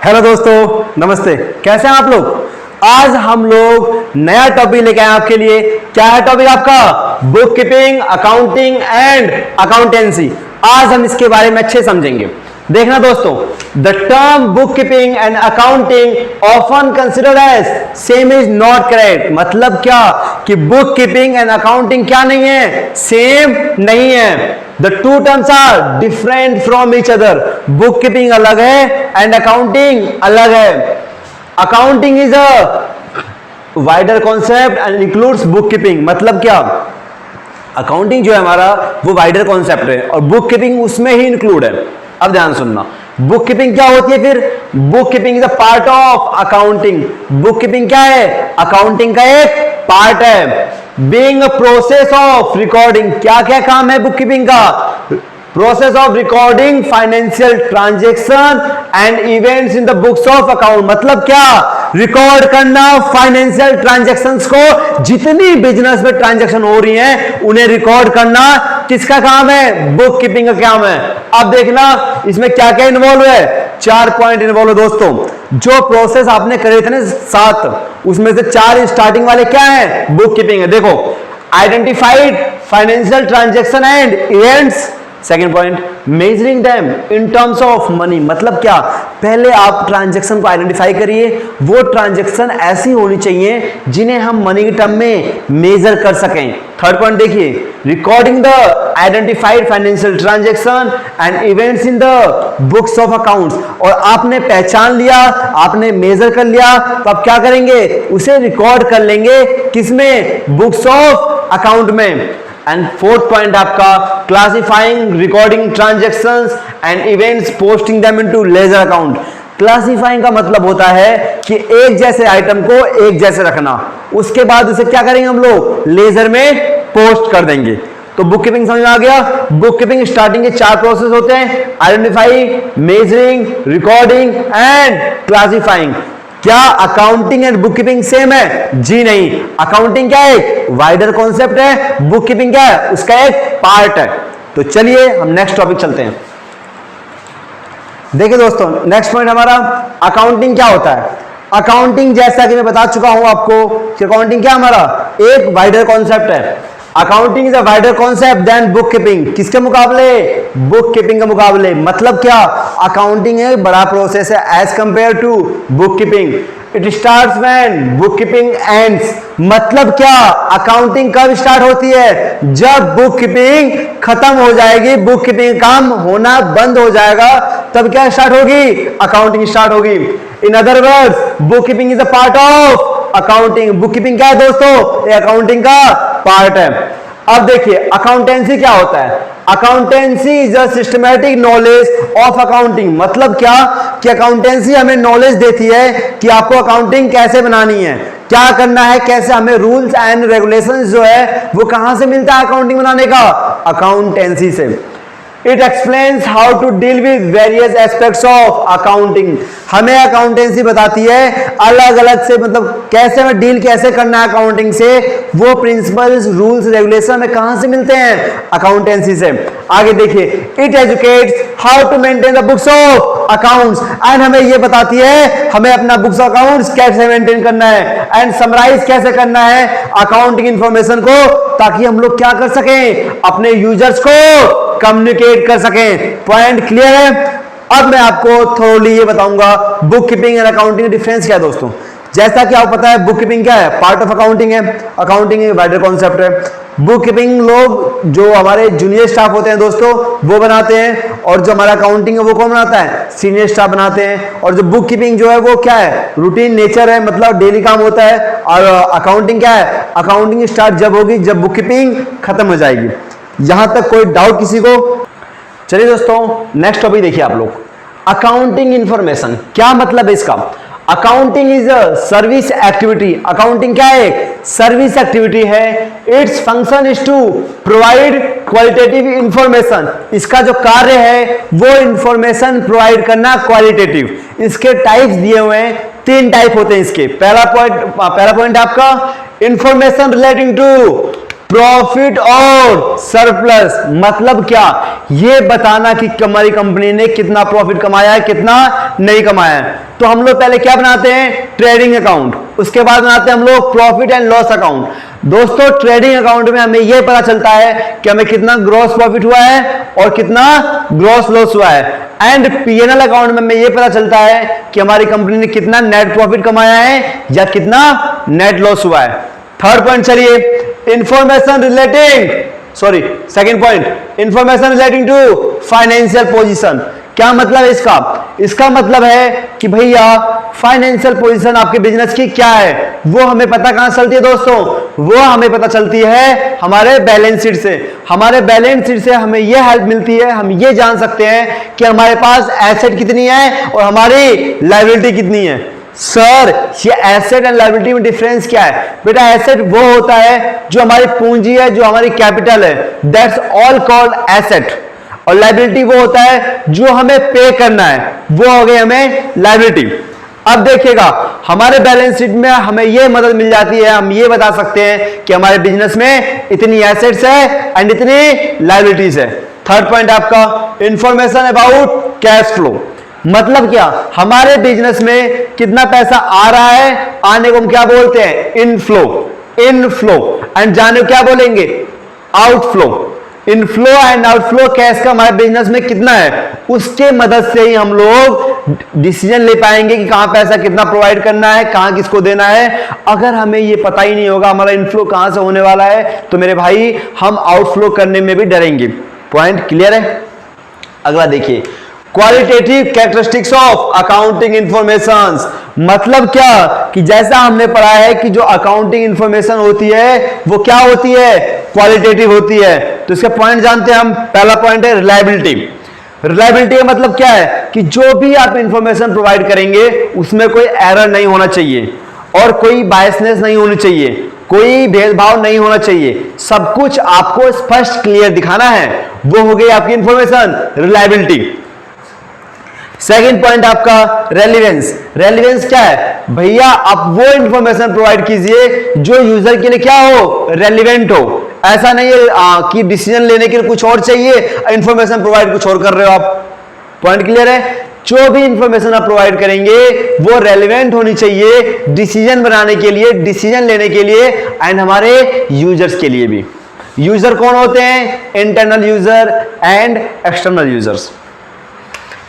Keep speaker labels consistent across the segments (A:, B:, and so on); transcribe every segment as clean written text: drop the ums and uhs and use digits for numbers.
A: Hello दोस्तों, नमस्ते। कैसे हैं आप लोग? आज हम लोग नया टॉपिक लेके आए आपके लिए। क्या है टॉपिक आपका? Bookkeeping, accounting and accountancy. आज हम इसके बारे में अच्छे समझेंगे। देखना दोस्तों, the term bookkeeping and accounting often considered as same is not correct. मतलब क्या कि बुक कीपिंग एंड अकाउंटिंग क्या नहीं है? सेम नहीं है। The two terms are different from each other. Book keeping अलग है एंड अकाउंटिंग अलग है। Accounting is a wider concept and includes book keeping. मतलब क्या? अकाउंटिंग जो है हमारा वो वाइडर कॉन्सेप्ट है और बुक कीपिंग उसमें ही इंक्लूड है। अब ध्यान सुनना, बुक कीपिंग क्या होती है फिर? Book keeping is a part of accounting. Book keeping क्या है? अकाउंटिंग का एक पार्ट है। Being a process of recording, क्या क्या काम है बुक कीपिंग का? Process of recording financial transaction and events in the books of account. मतलब क्या? रिकॉर्ड करना फाइनेंशियल ट्रांजेक्शंस को, जितनी बिजनेस में ट्रांजेक्शन हो रही हैं उन्हें रिकॉर्ड करना किसका काम है? बुक कीपिंग का काम है। अब देखना इसमें क्या क्या इन्वॉल्व है। 4 पॉइंट इन्वॉल्व है दोस्तों। जो प्रोसेस आपने करे थे ना 7, उसमें से 4 स्टार्टिंग वाले क्या है? बुक कीपिंग है। देखो, identified financial transaction and events. Second point, measuring them in terms of money. मतलब क्या? पहले आप ट्रांजैक्शन को आइडेंटिफाई करिए। वो ट्रांजैक्शन ऐसी होनी चाहिए जिन्हें हम मनी के टर्म में मेजर कर सकें। थर्ड पॉइंट देखिए, recording the identified financial transaction and events in the books of accounts. और आपने पहचान लिया, आपने मेजर कर लिया, तो आप क्या करेंगे? उसे रिकॉर्ड कर लेंगे किसमें? बुक्स ऑफ अकाउंट में। एंड फोर्थ पॉइंट आपका, classifying recording transactions and events, posting them into ledger account. Classifying का मतलब होता है कि एक जैसे आइटम को एक जैसे रखना, उसके बाद उसे क्या करेंगे हम लोग? लेजर में पोस्ट कर देंगे। तो बुक कीपिंग समझ में आ गया। बुक कीपिंग स्टार्टिंग के 4 प्रोसेस होते हैं, identify, measuring, recording and classifying. क्या accounting and book keeping same है? जी नहीं। अकाउंटिंग क्या है? एक वाइडर कॉन्सेप्ट है। बुक कीपिंग क्या है? उसका एक पार्ट है। तो चलिए हम नेक्स्ट टॉपिक चलते हैं। देखिए दोस्तों, नेक्स्ट पॉइंट हमारा, अकाउंटिंग क्या होता है? अकाउंटिंग जैसा कि मैं बता चुका हूं आपको कि अकाउंटिंग क्या हमारा एक वाइडर कॉन्सेप्ट है। Accounting is a wider concept than bookkeeping. किसके मुकाबले? बुक कीपिंग के मुकाबले। मतलब क्या? अकाउंटिंग एक बड़ा प्रोसेस है as compare to bookkeeping. It starts when bookkeeping ends. मतलब क्या? अकाउंटिंग कब स्टार्ट होती है? जब बुक कीपिंग खत्म हो जाएगी, बुक कीपिंग काम होना बंद हो जाएगा, तब क्या स्टार्ट होगी? अकाउंटिंग स्टार्ट होगी। In other words, book keeping is a part of accounting. Book keeping क्या है दोस्तों? ये अकाउंटिंग का पार्ट है। अब देखिए, अकाउंटेंसी क्या होता है? Accountancy is a systematic knowledge of accounting. मतलब क्या कि अकाउंटेंसी हमें नॉलेज देती है कि आपको अकाउंटिंग कैसे बनानी है, क्या करना है, कैसे हमें रूल्स एंड रेगुलेशंस जो है वो कहां से मिलता है अकाउंटिंग बनाने का? अकाउंटेंसी से। It explains how to deal with various aspects of accounting. हमें अकाउंटेंसी बताती है अलग अलग से, मतलब कैसे हमें डील कैसे करना है अकाउंटिंग से। वो प्रिंसिपल्स, रूल्स, रेगुलेशन में कहां से मिलते हैं? अकाउंटेंसी से। आगे देखिए, it educates how to maintain the books of accounts. And हमें ये बताती है हमें अपना बुक्स ऑफ अकाउंट्स कैसे मेंटेन करना है एंड समराइज कैसे करना है अकाउंटिंग इंफॉर्मेशन को, ताकि हम लोग क्या कर सकें? अपने यूजर्स को कम्युनिकेट कर सकें। पॉइंट क्लियर है? अब मैं आपको थोड़ी ये बताऊंगा book keeping and accounting difference क्या है दोस्तों। जैसा कि आपको पता है बुक कीपिंग क्या है? पार्ट ऑफ अकाउंटिंग है। अकाउंटिंग एक वाइडर कॉन्सेप्ट है। बुक कीपिंग लोग जो हमारे जूनियर स्टाफ होते हैं दोस्तों वो बनाते हैं, और जो हमारा अकाउंटिंग है वो कौन बनाता है? सीनियर स्टाफ बनाते हैं। और जो बुक कीपिंग जो है वो क्या है? रूटीन नेचर है, मतलब डेली काम होता है। और अकाउंटिंग क्या है? अकाउंटिंग स्टार्ट जब होगी जब बुक कीपिंग खत्म हो जाएगी। यहां तक कोई डाउट किसी को? चलिए दोस्तों, नेक्स्ट टॉपिक देखिए आप लोग, अकाउंटिंग इंफॉर्मेशन। क्या मतलब है इसका? Accounting is a service activity. Accounting क्या है? सर्विस एक्टिविटी है। Its function is to provide qualitative information. इसका जो कार्य है वो इंफॉर्मेशन प्रोवाइड करना क्वालिटेटिव। इसके टाइप्स दिए हुए हैं, 3 टाइप होते हैं इसके। पहला पॉइंट आपका इंफॉर्मेशन रिलेटिंग टू प्रॉफिट और सरप्लस मतलब क्या, ये बताना कि हमारी कंपनी ने कितना प्रॉफिट कमाया है, कितना नहीं कमाया है। तो हम लोग पहले क्या बनाते हैं, ट्रेडिंग अकाउंट, उसके बाद बनाते हैं हम लोग प्रॉफिट एंड लॉस अकाउंट। दोस्तों ट्रेडिंग अकाउंट में हमें यह पता चलता है कि हमें कितना ग्रॉस प्रॉफिट हुआ है और कितना ग्रॉस लॉस हुआ है। एंड पीएनएल अकाउंट में हमें यह पता चलता है कि हमारी कंपनी ने कितना नेट प्रॉफिट कमाया है या कितना नेट लॉस हुआ है। थर्ड पॉइंट चलिए, information relating, sorry second point, information relating to financial position. क्या मतलब है इसका, इसका मतलब है कि भैया फाइनेंशियल पोजीशन आपके बिजनेस की क्या है, वो हमें पता कहां चलती है दोस्तों, वो हमें पता चलती है हमारे बैलेंस शीट से। हमारे बैलेंस शीट से हमें यह हेल्प मिलती है, हम ये जान सकते हैं कि हमारे पास एसेट कितनी है और हमारी लायबिलिटी कितनी है। सर ये एसेट एंड लायबिलिटी में डिफरेंस क्या है? बेटा एसेट वो होता है जो हमारी पूंजी है, जो हमारी कैपिटल है, दैट्स ऑल कॉल्ड एसेट। और लायबिलिटी वो होता है जो हमें पे करना है, वो हो गई हमें लायबिलिटी। अब देखिएगा हमारे बैलेंस शीट में हमें यह मदद मिल जाती है, हम ये बता सकते हैं कि हमारे बिजनेस में इतनी एसेट्स है एंड इतनी लायबिलिटीज है। थर्ड पॉइंट आपका इंफॉर्मेशन अबाउट कैश फ्लो, मतलब क्या, हमारे बिजनेस में कितना पैसा आ रहा है, आने को हम क्या बोलते हैं, इनफ्लो, इनफ्लो। एंड जाने को क्या बोलेंगे, outflow. Inflow and outflow cash का हमारे बिजनेस में कितना है, उसके मदद से ही हम लोग डिसीजन ले पाएंगे कि कहां पैसा कितना प्रोवाइड करना है, कहां किसको देना है। अगर हमें ये पता ही नहीं होगा हमारा इनफ्लो कहां से होने वाला है, तो मेरे भाई हम आउटफ्लो करने में भी डरेंगे। पॉइंट क्लियर है? अगला देखिए, qualitative characteristics of accounting information, मतलब क्या कि जैसा हमने पढ़ा है कि जो अकाउंटिंग इंफॉर्मेशन होती है वो क्या होती है, क्वालिटेटिव होती है। तो इसके पॉइंट जानते हैं हम। पहला पॉइंट है रिलायबिलिटी। रिलायबिलिटी का मतलब क्या है कि जो भी आप इंफॉर्मेशन प्रोवाइड करेंगे उसमें कोई एरर नहीं होना चाहिए और कोई बायसनेस नहीं होनी चाहिए, कोई भेदभाव नहीं होना चाहिए, सब कुछ आपको स्पष्ट क्लियर दिखाना है, वो हो गई आपकी इंफॉर्मेशन रिलायबिलिटी। सेकंड पॉइंट आपका रेलिवेंस। रेलिवेंस क्या है भैया, आप वो इंफॉर्मेशन प्रोवाइड कीजिए जो यूजर के लिए क्या हो, रेलिवेंट हो। ऐसा नहीं है कि डिसीजन लेने के लिए कुछ और चाहिए, इंफॉर्मेशन प्रोवाइड कुछ और कर रहे हो आप। पॉइंट क्लियर है? जो भी इंफॉर्मेशन आप प्रोवाइड करेंगे वो रेलिवेंट होनी चाहिए डिसीजन बनाने के लिए, डिसीजन लेने के लिए एंड हमारे यूजर्स के लिए भी। यूजर कौन होते हैं, internal user and external users.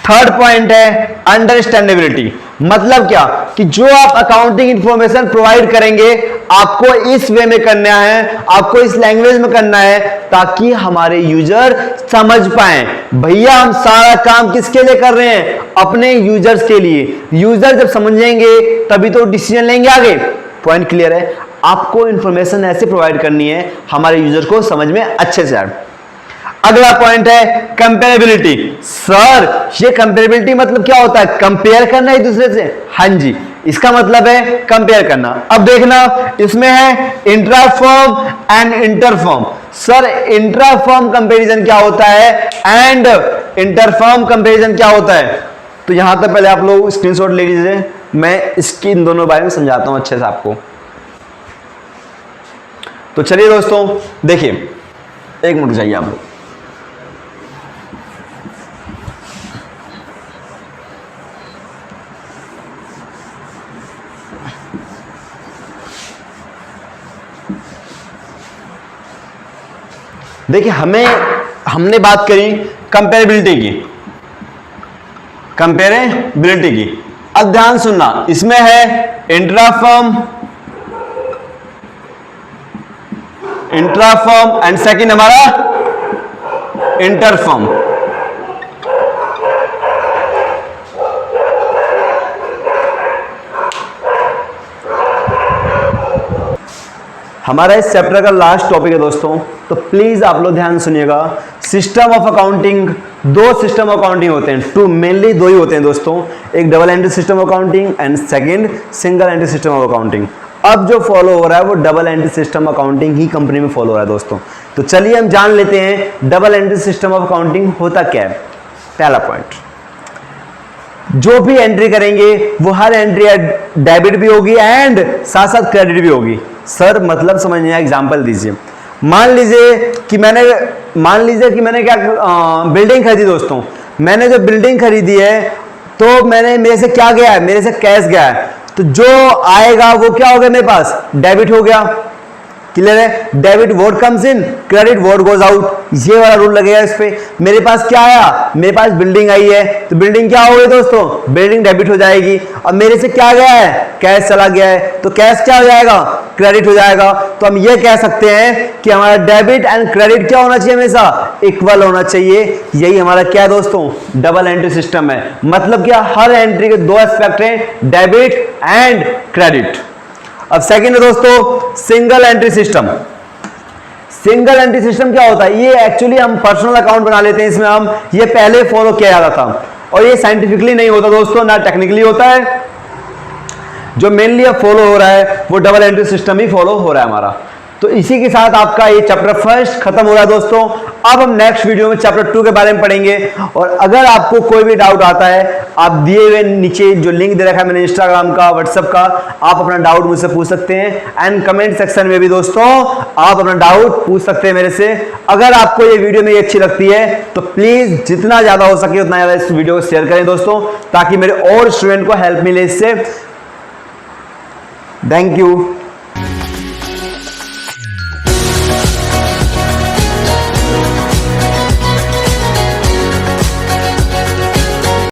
A: Third point है अंडरस्टैंडेबिलिटी, मतलब क्या कि जो आप अकाउंटिंग इंफॉर्मेशन प्रोवाइड करेंगे आपको इस वे में करना है, आपको इस लैंग्वेज में करना है ताकि हमारे यूजर समझ पाए। भैया हम सारा काम किसके लिए कर रहे हैं, अपने यूजर्स के लिए। यूजर जब समझेंगे तभी तो डिसीजन लेंगे आगे। पॉइंट क्लियर है? आपको इंफॉर्मेशन ऐसे प्रोवाइड करनी है हमारे यूजर को समझ में अच्छे से आए। अगला पॉइंट है कंपेरेबिलिटी। सर ये कंपेरेबिलिटी मतलब क्या होता है, कंपेयर करना एक दूसरे से। हाँ जी, इसका मतलब है कंपेयर करना। अब देखना इसमें है intra firm and inter firm. Sir intra firm comparison क्या होता है एंड इंटर फर्म कंपेरिजन क्या होता है, तो यहां तक पहले आप लोग स्क्रीनशॉट ले लीजिए, मैं इसकी इन दोनों बारे में समझाता हूं अच्छे से आपको। तो चलिए दोस्तों देखिए, एक मिनट जाइए आप लोग। देखिए हमने बात करी कंपेरेबिलिटी की, कंपेरेबिलिटी की। अब ध्यान सुनना, इसमें है इंट्रा फर्म एंड सेकंड हमारा इंटर फर्म। हमारा इस चैप्टर का लास्ट टॉपिक है दोस्तों, तो प्लीज आप लोग ध्यान सुनिएगा। सिस्टम ऑफ अकाउंटिंग, दो सिस्टम ऑफ अकाउंटिंग होते हैं, टू मेनली दो ही होते हैं दोस्तों, एक double entry system of accounting and second single entry system of accounting. अब जो फॉलो हो रहा है वो डबल एंट्री सिस्टम अकाउंटिंग ही कंपनी में फॉलो हो रहा है दोस्तों। तो चलिए हम जान लेते हैं double entry system of accounting होता क्या है। पहला पॉइंट, जो भी एंट्री करेंगे वो हर एंट्री डेबिट भी होगी एंड साथ साथ क्रेडिट भी होगी। सर मतलब समझिए, एग्जांपल दीजिए। मान लीजिए कि मैंने क्या बिल्डिंग खरीदी दोस्तों। मैंने जो बिल्डिंग खरीदी है तो मेरे से क्या गया है, मेरे से कैश गया है, तो जो आएगा वो क्या हो गया मेरे पास, डेबिट हो गया। क्लियर है? Debit what comes in, credit what goes out, ये वाला रूल लगेगा इस पे। मेरे पास क्या आया, मेरे पास बिल्डिंग आई है, तो बिल्डिंग क्या हो गई दोस्तों, बिल्डिंग डेबिट हो जाएगी। अब मेरे से क्या गया है, कैश चला गया है, तो कैश क्या हो जाएगा, क्रेडिट हो जाएगा। तो हम ये कह सकते हैं कि हमारा डेबिट एंड क्रेडिट क्या होना चाहिए, हमेशा इक्वल होना चाहिए। यही हमारा क्या है दोस्तों, डबल एंट्री सिस्टम है। मतलब क्या, हर एंट्री के दो एस्पेक्ट हैं, डेबिट एंड क्रेडिट। अब सेकंड है दोस्तों single entry system. Single entry system क्या होता है, ये एक्चुअली हम पर्सनल अकाउंट बना लेते हैं, इसमें हम ये पहले फॉलो किया जाता था, और ये साइंटिफिकली नहीं होता दोस्तों, ना टेक्निकली होता है। जो मेनली अब फॉलो हो रहा है वो डबल एंट्री सिस्टम ही फॉलो हो रहा है हमारा। तो इसी के साथ आपका ये चैप्टर फर्स्ट खत्म हो रहा है दोस्तों। अब हम नेक्स्ट वीडियो में चैप्टर 2 के बारे में पढ़ेंगे। और अगर आपको कोई भी डाउट आता है, आप दिए हुए नीचे जो लिंक दे रखा है मैंने इंस्टाग्राम का, व्हाट्सएप का, आप अपना डाउट मुझसे पूछ सकते हैं। एंड कमेंट सेक्शन में भी दोस्तों आप अपना डाउट पूछ सकते हैं मेरे से। अगर आपको ये वीडियो मेरी अच्छी लगती है तो प्लीज जितना ज्यादा हो सके उतना ज्यादा इस वीडियो को शेयर करें दोस्तों, ताकि मेरे और स्टूडेंट को हेल्प मिले इससे। Thank you.